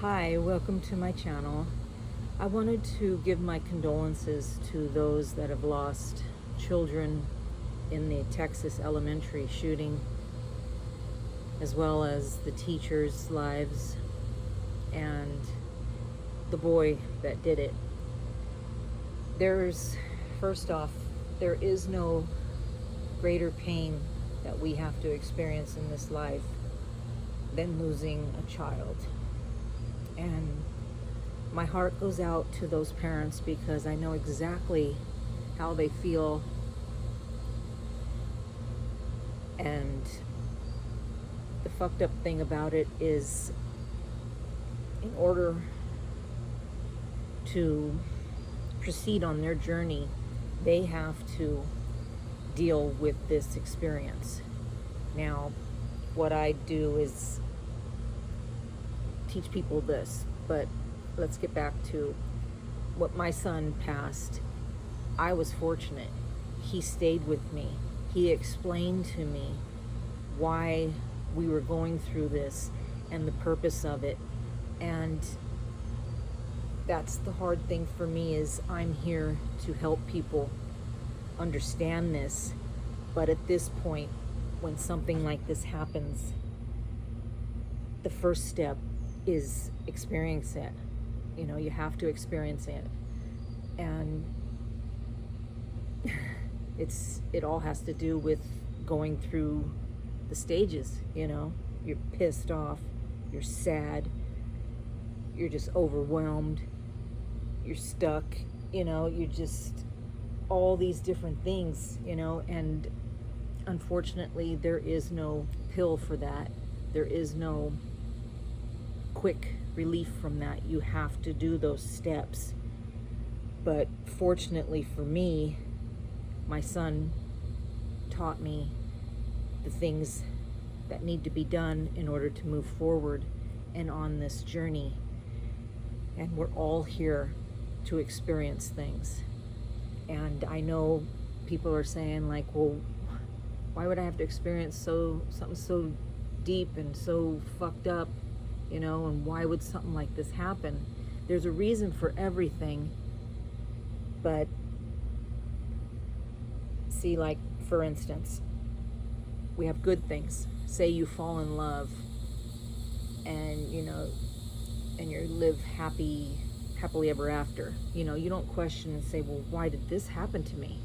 Hi, welcome to my channel. I wanted to give my condolences to those that have lost children in the Texas elementary shooting, as well as the teachers' lives and the boy that did it. First off, there is no greater pain that we have to experience in this life than losing a child. And my heart goes out to those parents because I know exactly how they feel. And the fucked up thing about it is, in order to proceed on their journey, they have to deal with this experience. Now, what I do is teach people this, but let's get back to what my son passed. I was fortunate. He stayed with me. He explained to me why we were going through this and the purpose of it. And that's the hard thing for me, is I'm here to help people understand this. But at this point, when something like this happens, the first step is experience it. You know, you have to experience it. And it all has to do with going through the stages, you know. You're pissed off, you're sad, you're just overwhelmed, you're stuck, you know, you're just all these different things, you know. And unfortunately, there is no pill for that. There is no quick relief from that. You have to do those steps. But fortunately for me, my son taught me the things that need to be done in order to move forward and on this journey. And we're all here to experience things. And I know people are saying, like, well, why would I have to experience something so deep and so fucked up, you know, and why would something like this happen? There's a reason for everything. But see, like, for instance, we have good things. Say you fall in love and, you know, and you live happily ever after. You know, you don't question and say, well, why did this happen to me?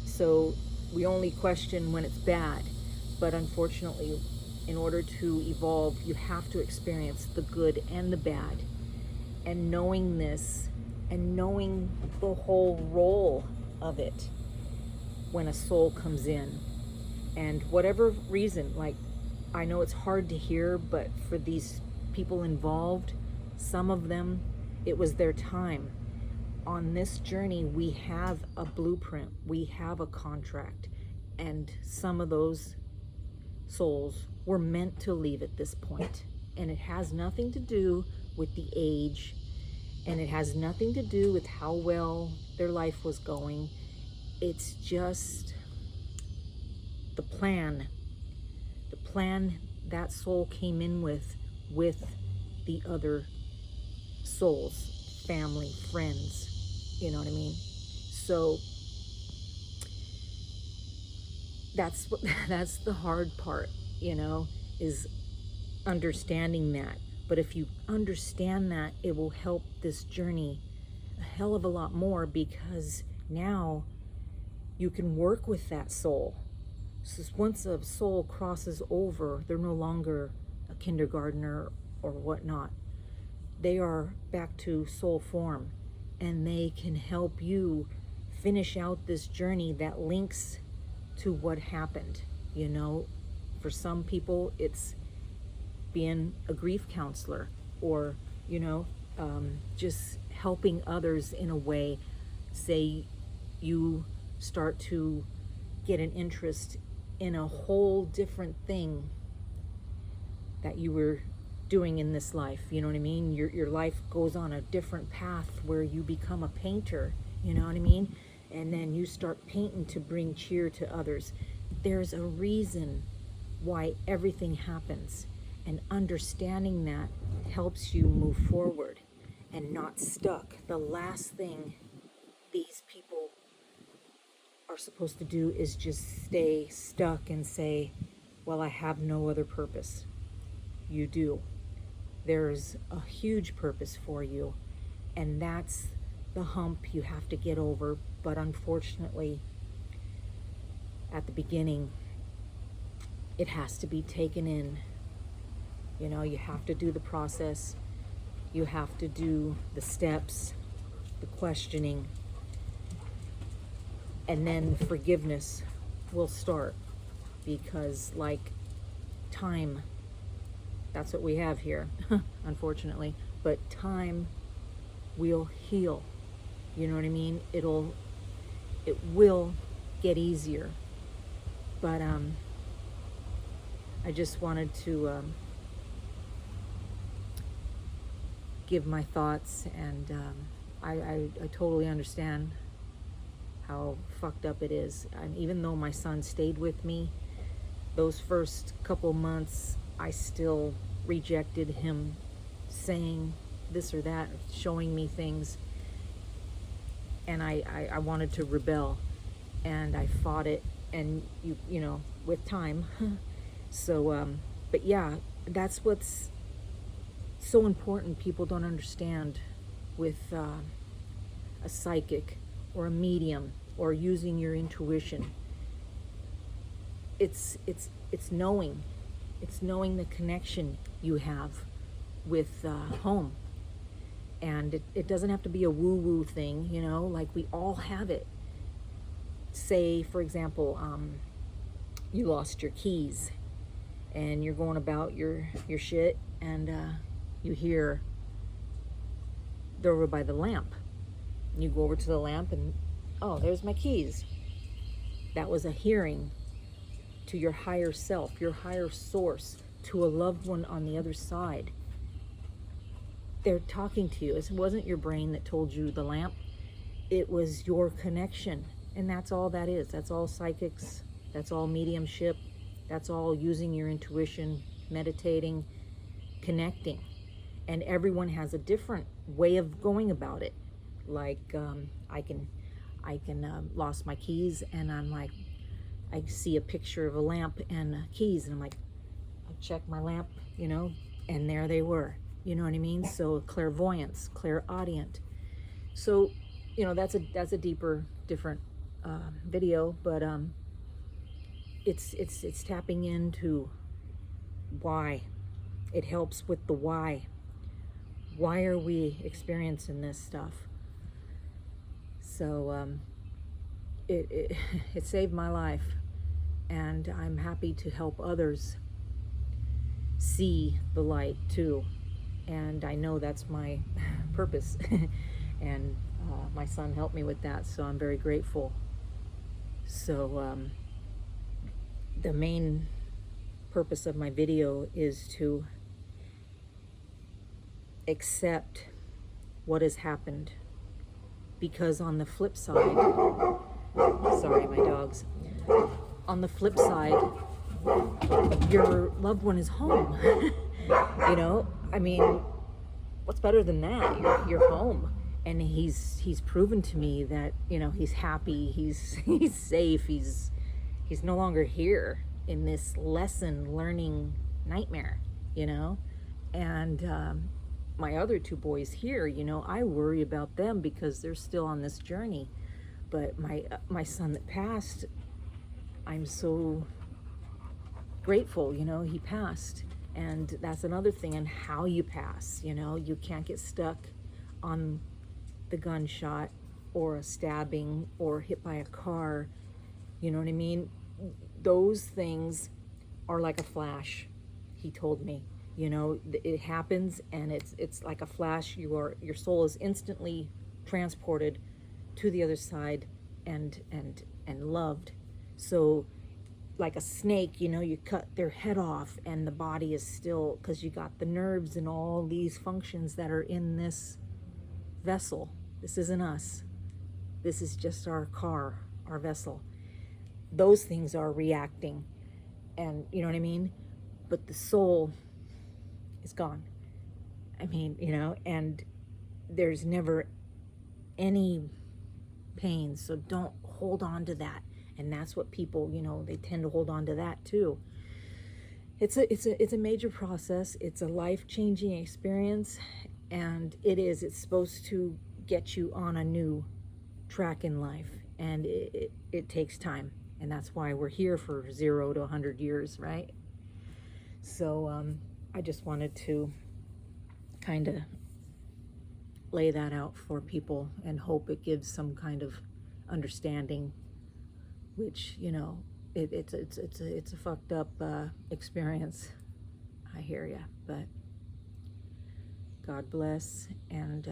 So we only question when it's bad. But unfortunately, in order to evolve, you have to experience the good and the bad. And knowing this, and knowing the whole role of it when a soul comes in. And whatever reason, like, I know it's hard to hear, but for these people involved, some of them, it was their time. On this journey, we have a blueprint, we have a contract, and some of those souls were meant to leave at this point. And it has nothing to do with the age, and it has nothing to do with how well their life was going. It's just the plan that soul came in with the other souls, family, friends, you know what I mean? So that's the hard part, you know, is understanding that. But if you understand that, it will help this journey a hell of a lot more, because now you can work with that soul. So once a soul crosses over, they're no longer a kindergartner or whatnot. They are back to soul form, and they can help you finish out this journey that links to what happened. You know, for some people, it's being a grief counselor, or, you know, just helping others in a way. Say you start to get an interest in a whole different thing that you were doing in this life, you know what I mean? Your life goes on a different path where you become a painter, you know what I mean? And then you start painting to bring cheer to others. There's a reason why everything happens, and understanding that helps you move forward and not stuck. The last thing these people are supposed to do is just stay stuck and say, well, I have no other purpose. You do. There's a huge purpose for you, and that's the hump you have to get over. But unfortunately, at the beginning, it has to be taken in. You know, you have to do the process, you have to do the steps, the questioning, and then the forgiveness will start. Because, like, time, that's what we have here, unfortunately. But time will heal. You know what I mean? It will get easier. But I just wanted to give my thoughts, and I totally understand how fucked up it is. And even though my son stayed with me those first couple months, I still rejected him saying this or that, showing me things, and I wanted to rebel, and I fought it, and you know, with time. So but yeah, that's what's so important. People don't understand with a psychic or a medium or using your intuition. It's knowing. It's knowing the connection you have with home. And it doesn't have to be a woo-woo thing, you know, like we all have it. Say, for example, you lost your keys and you're going about your shit, and you hear they're over by the lamp. You go over to the lamp and, oh, there's my keys. That was a hearing to your higher self, your higher source, to a loved one on the other side. They're talking to you. It wasn't your brain that told you the lamp. It was your connection. And that's all that is. That's all psychics. That's all mediumship. That's all using your intuition, meditating, connecting. And everyone has a different way of going about it. Like I can lost my keys, and I'm like, I see a picture of a lamp and keys, and I'm like, I check my lamp, you know, and there they were. You know what I mean? So clairvoyance, clairaudient. So, you know, that's a deeper, different video, but it's tapping into why. It helps with the why. Why are we experiencing this stuff? So it saved my life, and I'm happy to help others see the light too. And I know that's my purpose. And my son helped me with that, so I'm very grateful. So the main purpose of my video is to accept what has happened, because on the flip side, sorry, my dogs, on the flip side, your loved one is home. You know, I mean, what's better than that? You're home, and he's proven to me that, you know, he's happy, he's safe, he's no longer here in this lesson learning nightmare, you know. And my other two boys here, you know, I worry about them because they're still on this journey. But my son that passed, I'm so grateful, you know, he passed. And that's another thing, and how you pass, you know. You can't get stuck on the gunshot or a stabbing or hit by a car, you know what I mean? Those things are like a flash, he told me. You know, it happens, and it's like a flash. Your soul is instantly transported to the other side and loved. So like a snake, you know, you cut their head off and the body is still, because you got the nerves and all these functions that are in this vessel. This isn't us. This is just our car, our vessel. Those things are reacting, and you know what I mean? But the soul is gone. I mean, you know, and there's never any pain, so don't hold on to that. And that's what people, you know, they tend to hold on to that too. It's a major process. It's a life-changing experience, and it's supposed to get you on a new track in life, and it takes time, and that's why we're here for 0 to 100 years, right? So I just wanted to kind of lay that out for people and hope it gives some kind of understanding, which, you know, it's a fucked up experience. I hear ya, but God bless, and